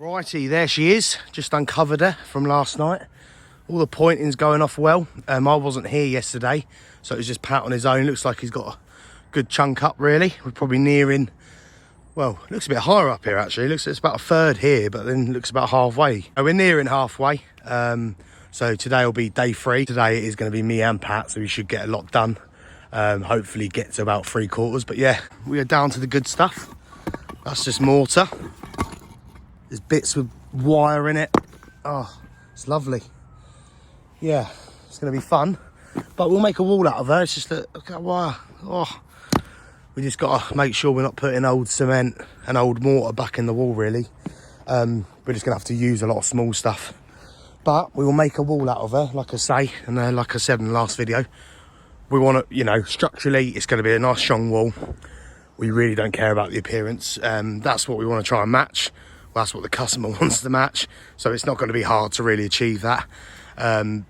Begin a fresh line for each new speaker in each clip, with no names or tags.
Righty, there she is. Just uncovered her from last night. All the pointing's going off well. I wasn't here yesterday, so it was just Pat on his own. Looks like he's got a good chunk up, really. We're probably nearing, well, it looks a bit higher up here, actually. It looks it's about a third here, but then looks about halfway. We're nearing halfway. So today will be day 3. Today it is going to be me and Pat, so we should get a lot done. Hopefully get to about 3/4. But yeah, we are down to the good stuff. That's just mortar. There's bits with wire in it. Oh, it's lovely. Yeah, it's going to be fun. But we'll make a wall out of her. It's just that, look at that wire. Oh, we just got to make sure we're not putting old cement and old mortar back in the wall, really. We're just going to have to use a lot of small stuff. But we will make a wall out of her, like I say. And like I said in the last video, we want to, you know, structurally, it's going to be a nice strong wall. We really don't care about the appearance. That's what we want to try and match. Well, that's what the customer wants to match. So it's not going to be hard to really achieve that.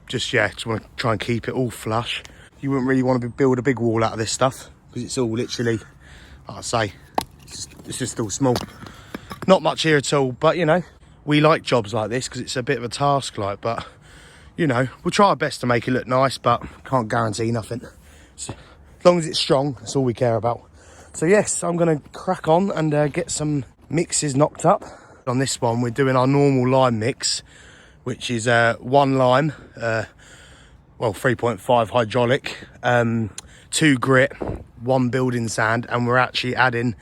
Just want to try and keep it all flush. You wouldn't really want to build a big wall out of this stuff because it's all literally, like I say, it's just all small. Not much here at all, but you know, we like jobs like this because it's a bit of a task, like, but you know, we'll try our best to make it look nice, but can't guarantee nothing. So, as long as it's strong, that's all we care about. So yes, I'm going to crack on and get some mixes knocked up. On this one, we're doing our normal lime mix, which is 1 lime, 3.5 hydraulic, 2 grit, 1 building sand, and we're actually adding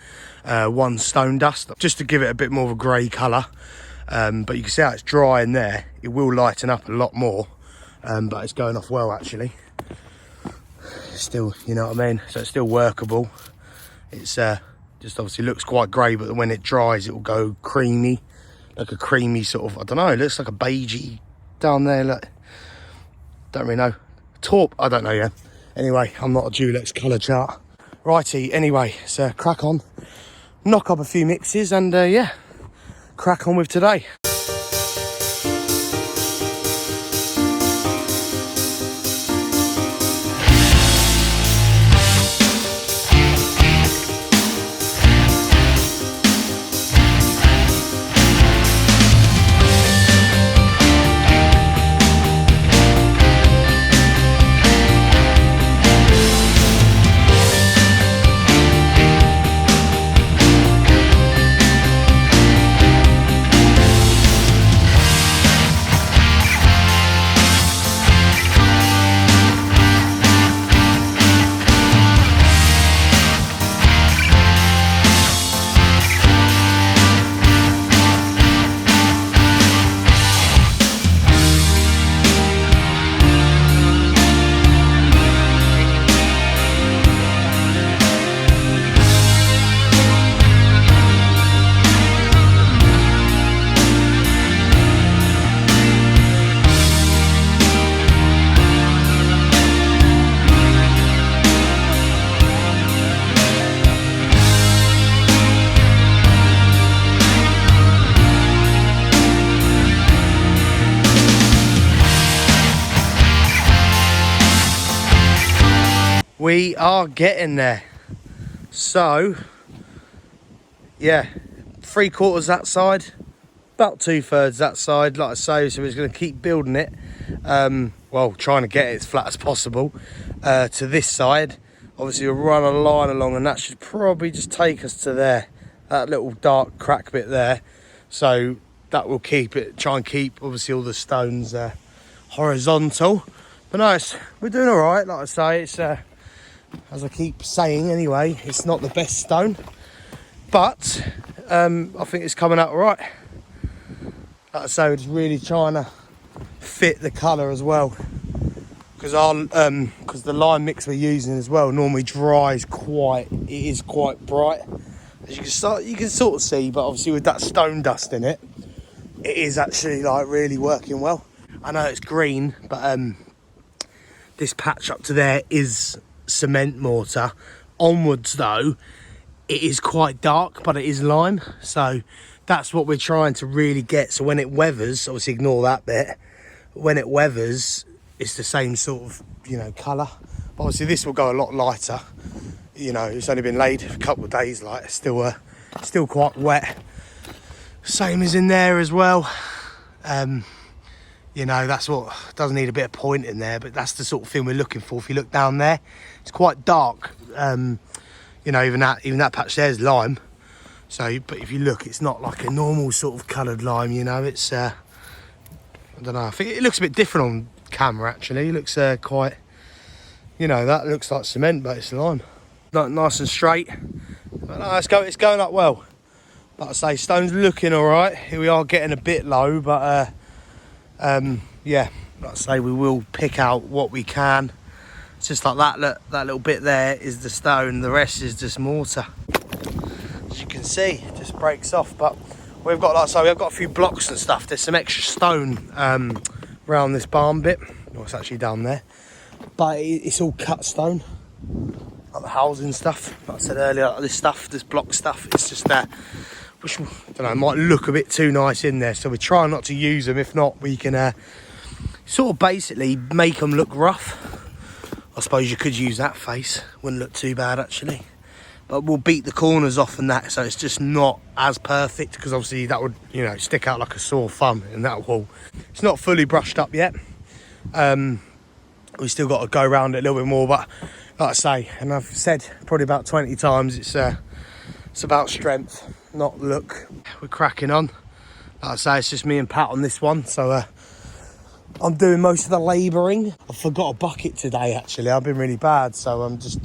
1 stone dust, just to give it a bit more of a grey colour. But you can see how it's dry in there. It will lighten up a lot more, but it's going off well, actually. Still, you know what I mean? So it's still workable. It's just obviously looks quite grey, but when it dries, it will go creamy, like a creamy sort of, I don't know, it looks like a beigey down there. Look, don't really know. Taupe, I don't know yet. Anyway, I'm not a Dulux colour chart. Righty, anyway, so crack on, knock up a few mixes, and yeah, crack on with today. We are getting there. So, yeah, 3/4 that side, about 2/3 that side, like I say, so we're going to keep building it. Well, trying to get it as flat as possible to this side. Obviously, we'll run a line along, and that should probably just take us to there, that little dark crack bit there. So that will keep it, try and keep, obviously, all the stones horizontal. But no, we're doing all right, like I say. It's as I keep saying anyway, it's not the best stone, but I think it's coming out all right. Like I say, we're just really trying to fit the colour as well, because the lime mix we're using as well normally dries it is quite bright, as you can sort of see, but obviously with that stone dust in it, it is actually like really working well. I know it's green, but this patch up to there is cement mortar. Onwards though, it is quite dark, but it is lime, so that's what we're trying to really get. So when it weathers, obviously ignore that bit, when it weathers, it's the same sort of, you know, colour. But obviously this will go a lot lighter. You know, it's only been laid for a couple of days, like it's still quite wet. Same as in there as well. You know, that's what does need a bit of point in there, but that's the sort of thing we're looking for. If you look down there, it's quite dark. You know, even that patch there is lime. So, but if you look, it's not like a normal sort of coloured lime. You know, it's I don't know. I think it looks a bit different on camera. Actually, it looks quite. You know, that looks like cement, but it's lime. Not nice and straight. But no, it's going up well. Like I say, stone's looking all right. Here we are getting a bit low, but yeah, like I say, we will pick out what we can. It's just like that. Look, that little bit there is the stone. The rest is just mortar. As you can see, it just breaks off. But we've got, like I say, we've got a few blocks and stuff. There's some extra stone around this barn bit. Oh, it's actually down there. But it's all cut stone. Like the housing stuff. Like I said earlier, like this block stuff, it's just that. Which, I don't know, might look a bit too nice in there, so we're trying not to use them. If not, we can sort of basically make them look rough. I suppose you could use that face, wouldn't look too bad actually. But we'll beat the corners off and that, so it's just not as perfect, because obviously that would, you know, stick out like a sore thumb in that wall. It's not fully brushed up yet. We still got to go around it a little bit more, but like I say, and I've said probably about 20 times, it's about strength, not look. We're cracking on. Like I say, it's just me and Pat on this one, so I'm doing most of the labouring. I forgot a bucket today actually. I've been really bad, so I'm just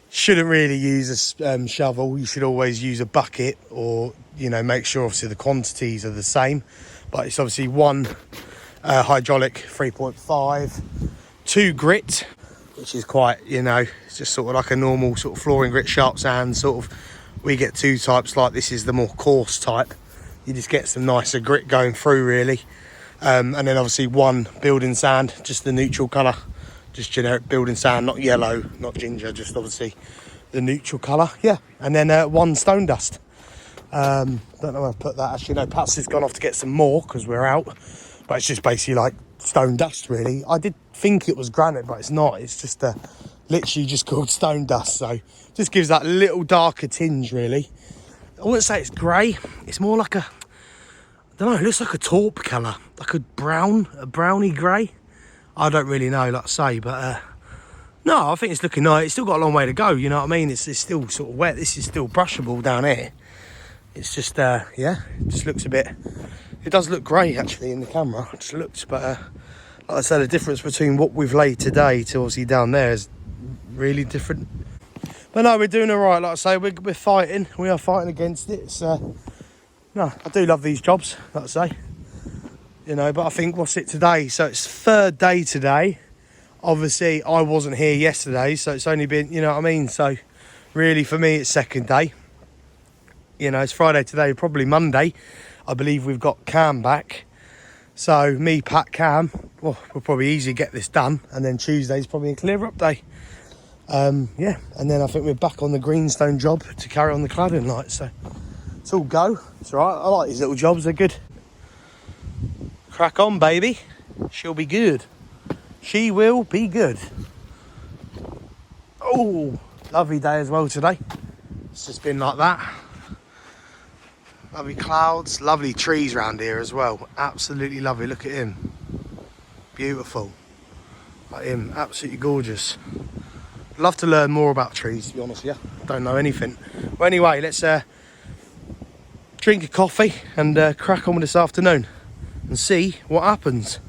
shouldn't really use a shovel. You should always use a bucket, or you know, make sure obviously the quantities are the same. But it's obviously one hydraulic 3.5, 2 grit, which is quite, you know, it's just sort of like a normal sort of flooring grit, sharp sand sort of. We get 2 types, like this is the more coarse type. You just get some nicer grit going through really. And then obviously 1 building sand, just the neutral colour. Just generic building sand, not yellow, not ginger, just obviously the neutral colour. Yeah, and then 1 stone dust. Don't know where I've put that actually. No, Pat's has gone off to get some more because we're out. But it's just basically like stone dust really. I did think it was granite, but it's not. It's just literally just called stone dust. So just gives that little darker tinge really. I wouldn't say it's grey. It's more like I don't know, it looks like a taupe colour. Like a browny grey. I don't really know, like I say, but no, I think it's looking nice. It's still got a long way to go, you know what I mean? It's still sort of wet. This is still brushable down here. It's just, yeah, it just looks a bit, it does look grey actually in the camera. It just looks, but like I said, the difference between what we've laid today to obviously down there is really different. But no, we're doing all right. Like I say, we're fighting. We are fighting against it. It's, no, I do love these jobs, like I say. You know, but I think, what's it today? So it's 3rd day today. Obviously, I wasn't here yesterday, so it's only been, you know what I mean? So really, for me, it's 2nd day. You know, it's Friday today, probably Monday. I believe we've got Cam back. So me, Pat, Cam, well, we'll probably easily get this done. And then Tuesday's probably a clear up day. Yeah, and then I think we're back on the greenstone job to carry on the cladding light. So it's all go. It's all right. I like these little jobs. They're good. Crack on, baby. She'll be good. She will be good. Oh, lovely day as well today. It's just been like that. Lovely clouds, lovely trees around here as well. Absolutely lovely. Look at him. Beautiful. Like him, absolutely gorgeous. Love to learn more about trees, to be honest with you. Don't know anything. Well, anyway, let's drink a coffee and crack on with this afternoon and see what happens.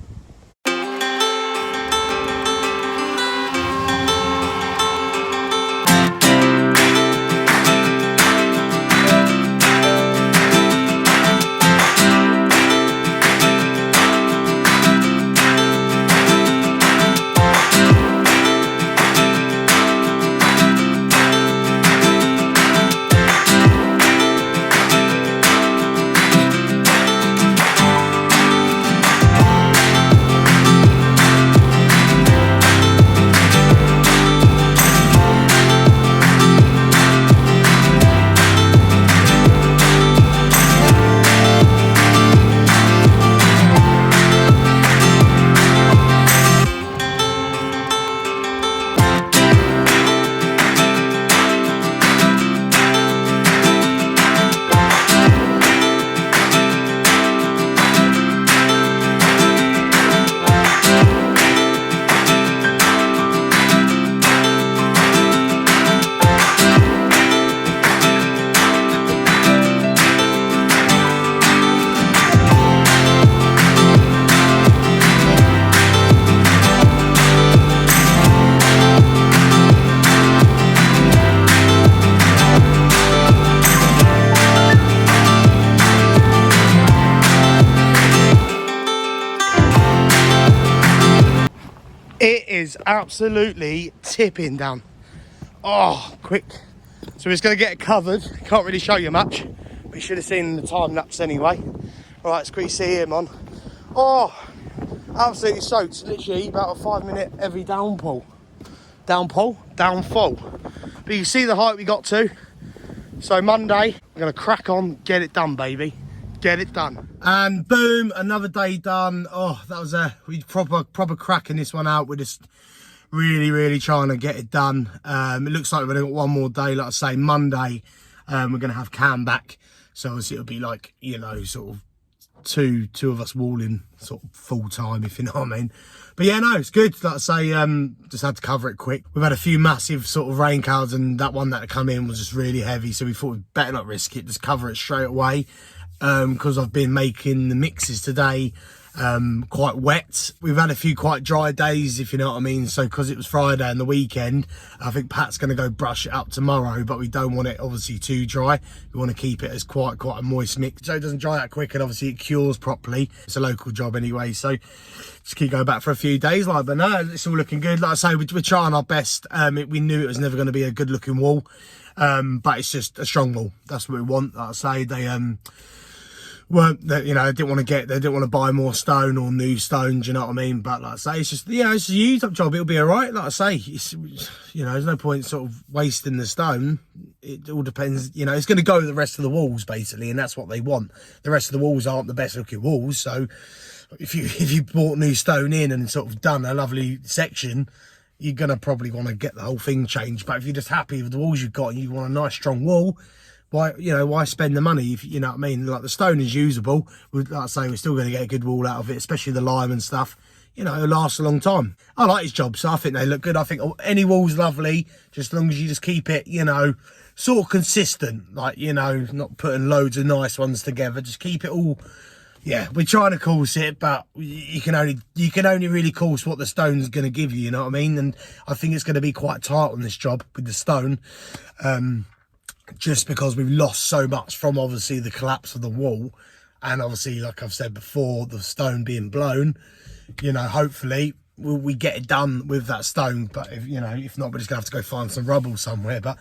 It is absolutely tipping down. Oh, quick. So we're just going to get it covered. Can't really show you much, but you should have seen the time lapse anyway. All right, let's quickly see him on. Oh, absolutely soaked. Literally about a 5-minute heavy downfall. Downfall? But you see the height we got to. So Monday, we're going to crack on, get it done, baby. Get it done. And boom, another day done. Oh, that was we proper cracking this one out. We're just really trying to get it done. It looks like we've only got one more day. Like I say, Monday, we're going to have Cam back. So obviously it'll be like, you know, sort of two of us walling sort of full time, if you know what I mean. But yeah, no, it's good. Like I say, just had to cover it quick. We've had a few massive sort of rain clouds, and that one that had come in was just really heavy. So we thought we'd better not risk it, just cover it straight away. Because I've been making the mixes today quite wet. We've had a few quite dry days, if you know what I mean. So because it was Friday and the weekend, I think Pat's going to go brush it up tomorrow, but we don't want it obviously too dry. We want to keep it as quite a moist mix so it doesn't dry out quick, and obviously it cures properly. It's a local job anyway, so just keep going back for a few days. Like, but no, it's all looking good. Like I say, we're trying our best. We knew it was never going to be a good looking wall, but it's just a strong wall. That's what we want. Like I say, they weren't, you know, they didn't want to buy more stone or new stone, do you know what I mean? But like I say, it's just, you know, it's a used up job. It'll be all right. Like I say, it's, you know, there's no point sort of wasting the stone. It all depends, you know, it's going to go with the rest of the walls basically, and that's what they want. The rest of the walls aren't the best looking walls, so if you bought new stone in and sort of done a lovely section, you're going to probably want to get the whole thing changed. But if you're just happy with the walls you've got and you want a nice strong wall, why spend the money, if you know what I mean? Like, the stone is usable. Like I say, we're still going to get a good wall out of it, especially the lime and stuff. You know, it'll last a long time. I like his job, so I think they look good. I think any wall's lovely, just as long as you just keep it, you know, sort of consistent. Like, you know, not putting loads of nice ones together. Just keep it all. Yeah, we're trying to course it, but you can only really course what the stone's going to give you. You know what I mean? And I think it's going to be quite tight on this job with the stone. Just because we've lost so much from obviously the collapse of the wall, and obviously, like I've said before, the stone being blown. You know, hopefully we get it done with that stone, but if not, we're just gonna have to go find some rubble somewhere. But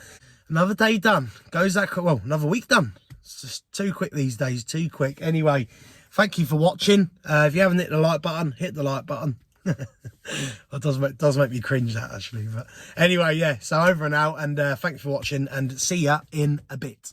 another day done goes that quick. Well, another week done. It's just too quick these days, too quick. Anyway, thank you for watching. If you haven't hit the like button, hit the like button. It does make me cringe, that, actually. But anyway, yeah, so over and out, and thanks for watching, and see ya in a bit.